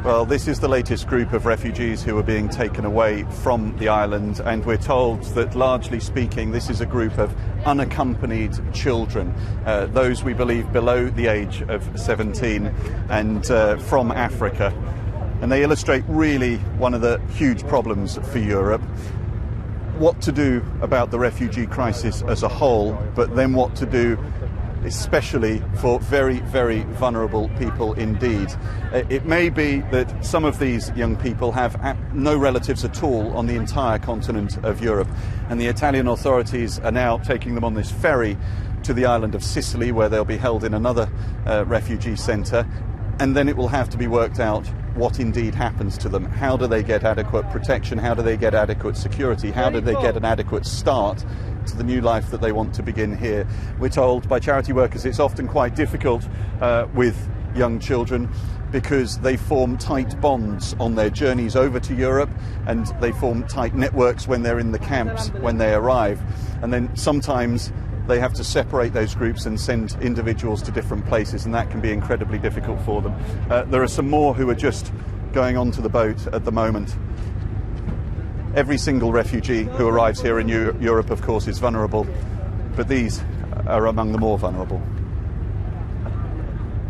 Well, this is the latest group of refugees who are being taken away from the island, and we're told that, largely speaking, this is a group of unaccompanied children, those we believe below the age of 17 and from Africa. And they illustrate really one of the huge problems for Europe. What to do about the refugee crisis as a whole, but then what to do especially for very, very vulnerable people indeed. It may be that some of these young people have no relatives at all on the entire continent of Europe, and the Italian authorities are now taking them on this ferry to the island of Sicily, where they'll be held in another refugee centre, and then it will have to be worked out what indeed happens to them. How do they get adequate protection? How do they get adequate security? How do they get an adequate start to the new life that they want to begin here? We're told by charity workers it's often quite difficult with young children because they form tight bonds on their journeys over to Europe, and they form tight networks when they're in the camps when they arrive. And then sometimes they have to separate those groups and send individuals to different places, and that can be incredibly difficult for them. There are some more who are just going onto the boat at the moment. Every single refugee who arrives here in Europe, of course, is vulnerable, but these are among the more vulnerable.